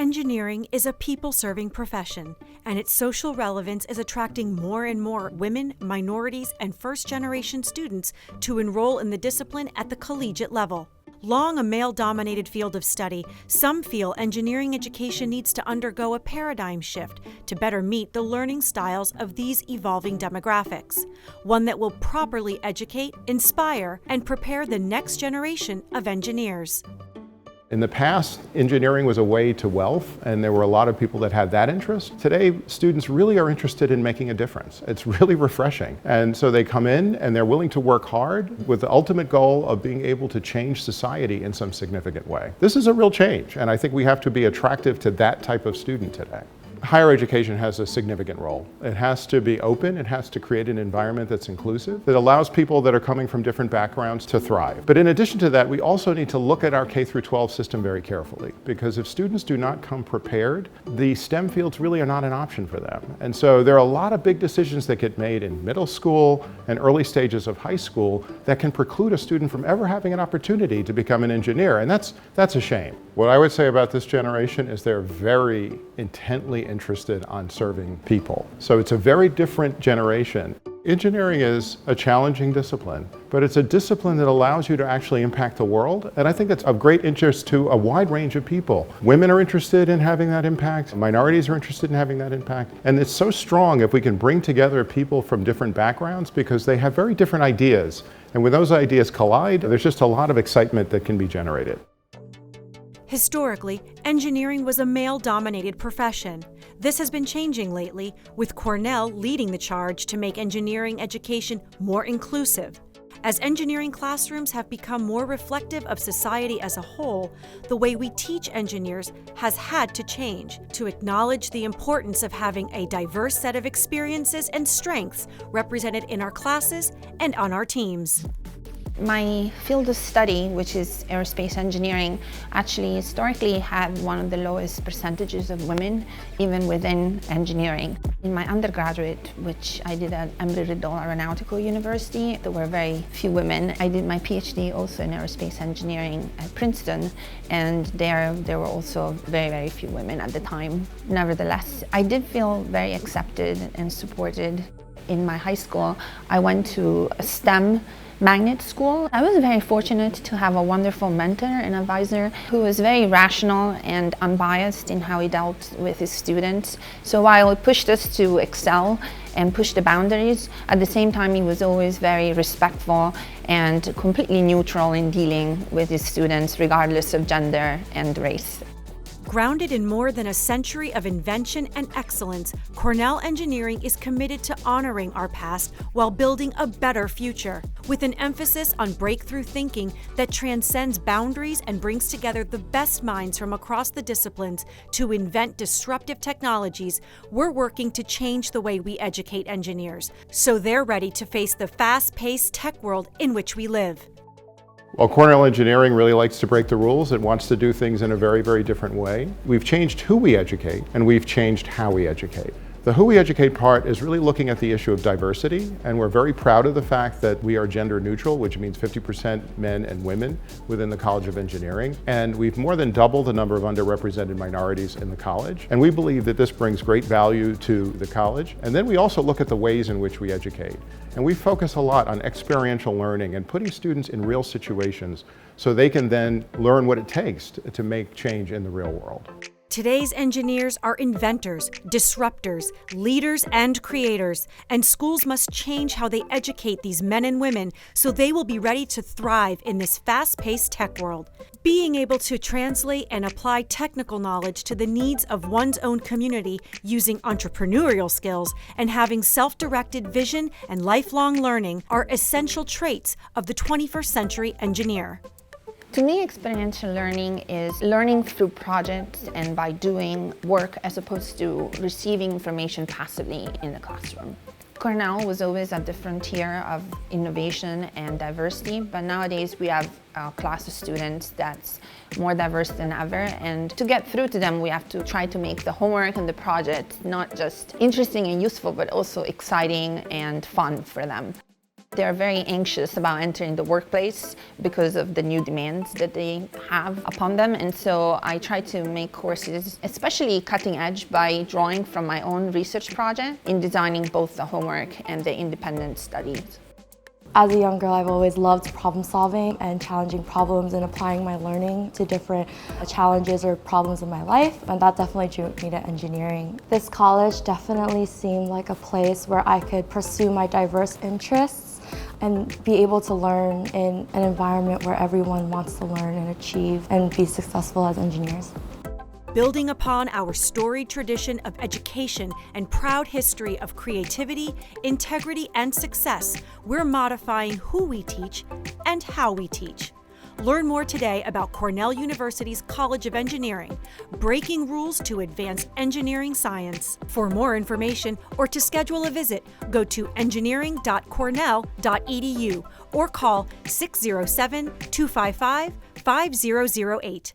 Engineering is a people-serving profession, and its social relevance is attracting more and more women, minorities, and first-generation students to enroll in the discipline at the collegiate level. Long a male-dominated field of study, some feel engineering education needs to undergo a paradigm shift to better meet the learning styles of these evolving demographics, one that will properly educate, inspire, and prepare the next generation of engineers. In the past, engineering was a way to wealth, and there were a lot of people that had that interest. Today, students really are interested in making a difference. It's really refreshing. And so they come in and they're willing to work hard with the ultimate goal of being able to change society in some significant way. This is a real change, and I think we have to be attractive to that type of student today. Higher education has a significant role. It has to be open, it has to create an environment that's inclusive, that allows people that are coming from different backgrounds to thrive. But in addition to that, we also need to look at our K-12 system very carefully, because if students do not come prepared, the STEM fields really are not an option for them. And so there are a lot of big decisions that get made in middle school and early stages of high school that can preclude a student from ever having an opportunity to become an engineer, and that's a shame. What I would say about this generation is they're very intently interested on serving people. So it's a very different generation. Engineering is a challenging discipline, but it's a discipline that allows you to actually impact the world, and I think that's of great interest to a wide range of people. Women are interested in having that impact, minorities are interested in having that impact, and it's so strong if we can bring together people from different backgrounds because they have very different ideas, and when those ideas collide, there's just a lot of excitement that can be generated. Historically, engineering was a male-dominated profession. This has been changing lately, with Cornell leading the charge to make engineering education more inclusive. As engineering classrooms have become more reflective of society as a whole, the way we teach engineers has had to change to acknowledge the importance of having a diverse set of experiences and strengths represented in our classes and on our teams. My field of study, which is aerospace engineering, actually historically had one of the lowest percentages of women, even within engineering. In my undergraduate, which I did at Embry-Riddle Aeronautical University, there were very few women. I did my PhD also in aerospace engineering at Princeton, and there were also very few women at the time. Nevertheless, I did feel very accepted and supported. In my high school, I went to a STEM magnet school. I was very fortunate to have a wonderful mentor and advisor who was very rational and unbiased in how he dealt with his students. So while he pushed us to excel and push the boundaries, at the same time he was always very respectful and completely neutral in dealing with his students regardless of gender and race. Grounded in more than a century of invention and excellence, Cornell Engineering is committed to honoring our past while building a better future, with an emphasis on breakthrough thinking that transcends boundaries and brings together the best minds from across the disciplines to invent disruptive technologies. We're working to change the way we educate engineers, so they're ready to face the fast-paced tech world in which we live. Well, Cornell Engineering really likes to break the rules. It wants to do things in a very different way. We've changed who we educate, and we've changed how we educate. The who we educate part is really looking at the issue of diversity, and we're very proud of the fact that we are gender neutral, which means 50% men and women within the College of Engineering. And we've more than doubled the number of underrepresented minorities in the college. And we believe that this brings great value to the college. And then we also look at the ways in which we educate. And we focus a lot on experiential learning and putting students in real situations so they can then learn what it takes to make change in the real world. Today's engineers are inventors, disruptors, leaders, and creators, and schools must change how they educate these men and women so they will be ready to thrive in this fast-paced tech world. Being able to translate and apply technical knowledge to the needs of one's own community using entrepreneurial skills and having self-directed vision and lifelong learning are essential traits of the 21st century engineer. To me, experiential learning is learning through projects and by doing work as opposed to receiving information passively in the classroom. Cornell was always at the frontier of innovation and diversity, but nowadays we have a class of students that's more diverse than ever, and to get through to them we have to try to make the homework and the project not just interesting and useful, but also exciting and fun for them. They're very anxious about entering the workplace because of the new demands that they have upon them. And so I try to make courses, especially cutting edge, by drawing from my own research project in designing both the homework and the independent studies. As a young girl, I've always loved problem solving and challenging problems and applying my learning to different challenges or problems in my life, and that definitely drew me to engineering. This college definitely seemed like a place where I could pursue my diverse interests and be able to learn in an environment where everyone wants to learn and achieve and be successful as engineers. Building upon our storied tradition of education and proud history of creativity, integrity, and success, we're modifying who we teach and how we teach. Learn more today about Cornell University's College of Engineering, breaking rules to advance engineering science. For more information or to schedule a visit, go to engineering.cornell.edu or call 607-255-5008.